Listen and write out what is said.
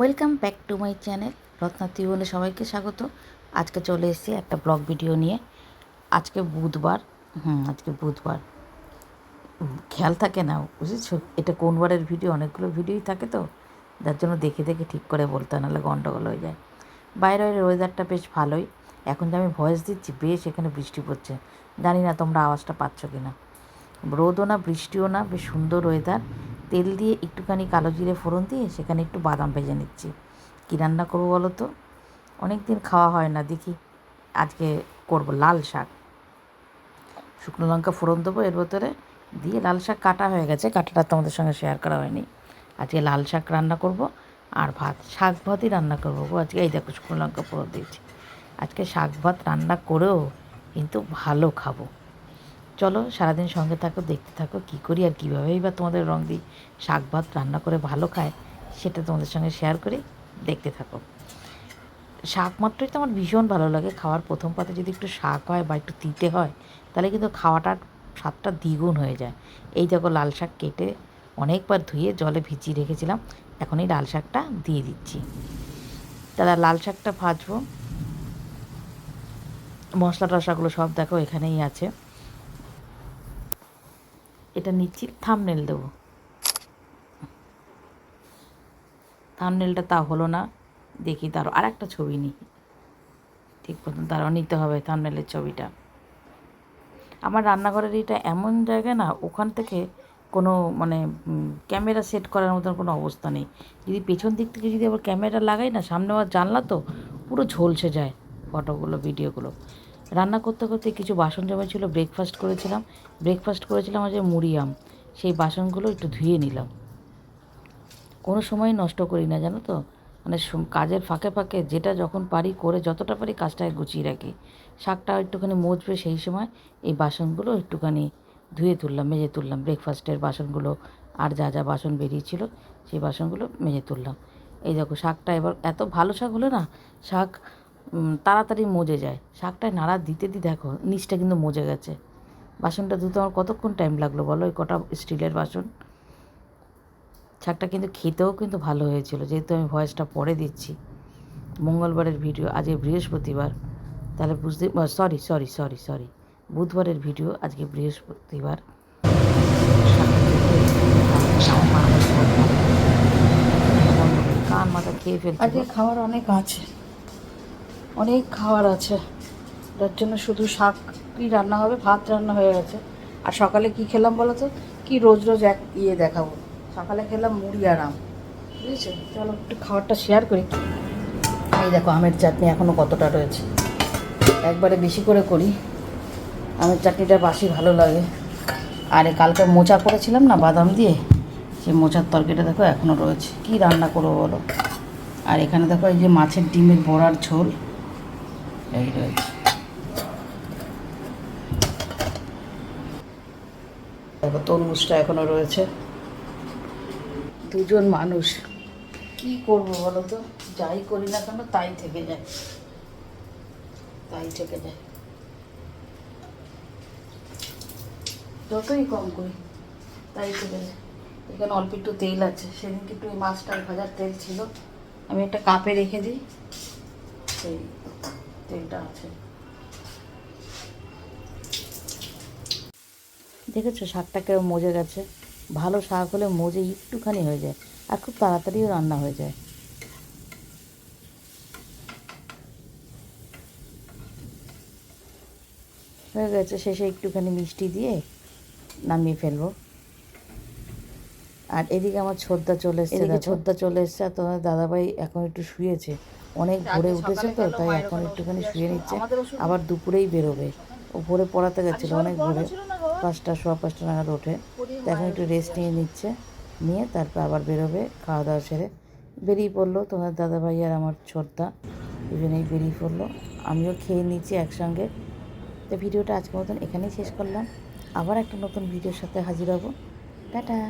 Welcome back to my channel Ratna ত্রিভুবনে সবাইকে স্বাগত। আজকে চলে এসেছি একটা ব্লগ ভিডিও নিয়ে। আজকে বুধবার। আজকে বুধবার। খেয়াল থাকে না, বুঝেছো এটা কোন বারের ভিডিও, অনেকগুলো ভিডিওই থাকে তো, যার জন্য দেখে দেখে ঠিক করে বলতে হয়, নাহলে গন্ডগোল হয়ে যায়। বাইরের ওয়েদারটা বেশ ভালোই। এখন যে আমি ভয়েস দিচ্ছি বেশ এখানে বৃষ্টি পড়ছে, জানি না তোমরা আওয়াজটা পাচ্ছ কি না। রোদও না বৃষ্টিও না, বেশ সুন্দর ওয়েদার। তেল দিয়ে একটুখানি কালো জিরে ফোড়ন দিয়ে সেখানে একটু বাদাম ভেজে নিচ্ছি। কী রান্না করবো বলো তো? অনেক দিন খাওয়া হয় না, দেখি আজকে করব লাল শাক। শুকনো লঙ্কা ফোড়ন দেবো এর ভেতরে দিয়ে। লাল শাক কাটা হয়ে গেছে, কাটাটা তোমাদের সঙ্গে শেয়ার করা হয়নি। আজকে লাল শাক রান্না করব আর ভাত, শাক ভাতই রান্না করবো আজকে। এই দেখো শুকনো লঙ্কা ফোড়ন দিয়েছি। আজকে শাক ভাত রান্না করেও কিন্তু ভালো খাবো। চলো সারাদিন সঙ্গে থাকো, দেখতে থাকো কী করি আর কীভাবেই বা তোমাদের রং দিই শাক ভাত রান্না করে ভালো খায়, সেটা তোমাদের সঙ্গে শেয়ার করি, দেখতে থাকো। শাক মাত্রই তো আমার ভীষণ ভালো লাগে। খাওয়ার প্রথম পাতে যদি একটু শাক হয় বা একটু তিতে হয়, তাহলে কিন্তু খাওয়াটার স্বাদটা দ্বিগুণ হয়ে যায়। এই দেখো লাল শাক কেটে অনেকবার ধুয়ে জলে ভিজিয়ে রেখেছিলাম, এখন এই লাল শাকটা দিয়ে দিচ্ছি। তাহলে লাল শাকটা ভাজবো। মশলা টশলাগুলো সব দেখো এখানেই আছে। এটা নিচ্ছি, থাম্বনেল দেবো। থাম্বনেলটা তা হলো না, দেখি তারও আর একটা ছবি নিই, ঠিক মতন তারও নিতে হবে থাম্বনেলের ছবিটা। আমার রান্নাঘরের এটা এমন জায়গা না, ওখান থেকে কোনো মানে ক্যামেরা সেট করার মতন কোনো অবস্থা নেই। যদি পেছন দিক থেকে যদি আবার ক্যামেরা লাগাই না, সামনে আবার জানলা তো পুরো ঝলসে যায় ফটোগুলো ভিডিওগুলো। রান্না করতে করতে কিছু বাসন জমেছিল, ব্রেকফাস্ট করেছিলাম আজ মুড়ি আম, সেই বাসনগুলো একটু ধুয়ে নিলাম। কোনো সময় নষ্ট করি না জানো তো, মানে কাজের ফাঁকে ফাঁকে যেটা যখন পারি করে যতটা পারি কাজটাকে গুছিয়ে রাখি। শাকটা একটুখানি মজবে সেই সময় এই বাসনগুলো একটুখানি ধুয়ে তুললাম, মেজে তুললাম। ব্রেকফাস্টের বাসনগুলো আর যা যা বাসন বেরিয়েছিল সেই বাসনগুলো মেজে তুললাম। এই দেখো শাকটা এবার এত ভালো শাক হলো না, শাক তাড়াতাড়ি মজে যায়। শাকটায় নাড়া দিতে দেখো নিচটা কিন্তু মজে গেছে। বাসনটা ধুতে আমার কতক্ষণ টাইম লাগলো বলো, ওই কটা স্টিলের বাসন। শাকটা কিন্তু খেতেও কিন্তু ভালো হয়েছিল, যেহেতু আমি ভয়েসটা পরে দিচ্ছি। মঙ্গলবারের ভিডিও, আজকে বৃহস্পতিবার, তাহলে বুঝতে সরি বুধবারের ভিডিও, আজকে বৃহস্পতিবার। কান মাথা খেয়ে ফেলছি। আজকে খাওয়ার অনেক আছে, অনেক খাওয়ার আছে, তার জন্য শুধু শাকই রান্না হবে, ভাত রান্না হয়ে গেছে। আর সকালে কি খেলাম বলো তো? কি রোজ রোজ এক দেখাবো। সকালে খেলাম মুড়ি আর আম, বুঝেছো? চলো একটু খাবারটা শেয়ার করি। এই দেখো আমের চাটনি এখনও কতটা রয়েছে, একবারে বেশি করে করি। আমের চাটনিটা বাসি ভালো লাগে। আর কালকে মোচা করেছিলাম না বাদাম দিয়ে, সেই মোচার তরকারিটা দেখো এখনও রয়েছে। কি রান্না করবো বলো? আর এখানে দেখো এই যে মাছের ডিমের বড়ার ঝোল এই রয়েছে। দেখো তরমুজটা এখনো রয়েছে। দুজন মানুষ, কি করবো বলো তো? যাই করি না কেন তাই থেকে যায়। যতই কম করি তাই থেকে যায়। এখানে অল্প একটু তেল আছে, সেদিনকে একটু মাছটা ভাজার তেল ছিল, আমি একটা কাপে রেখে দিই, সেই তেলটা আছে। দেখেছো শাকটা কেউ মজে গেছে। ভালো শাক হলে মজে একটুখানি হয়ে যায় আর খুব তাড়াতাড়িও রান্না হয়ে যায়। হয়ে গেছে, শেষে একটুখানি মিষ্টি দিয়ে নামিয়ে ফেলবো। আর এদিকে আমার ছোদ্দা চলে এসছে, আর তোমার দাদাভাই এখন একটু শুয়েছে, অনেক ভোরে উঠেছে তো, তাই এখন একটুখানি শুয়ে নিচ্ছে। আবার দুপুরেই বেরোবে। ও ভোরে পড়াতে গেছিলো অনেক ভোরে, 5টা সোয়া 5টা নাগাদ ওঠে। তো এখন একটু রেস্ট নিয়ে নিচ্ছে, নিয়ে তারপর আবার বেরোবে খাওয়া দাওয়া সেরে। বেরিয়ে পড়লো তোমার দাদাভাই আর আমার ছোদ্দা, দুজনেই বেরিয়ে পড়লো। আমিও খেয়ে নিচ্ছি একসঙ্গে। তো ভিডিওটা আজকের মতন এখানেই শেষ করলাম। আবার একটা নতুন ভিডিওর সাথে হাজির হব। টাটা।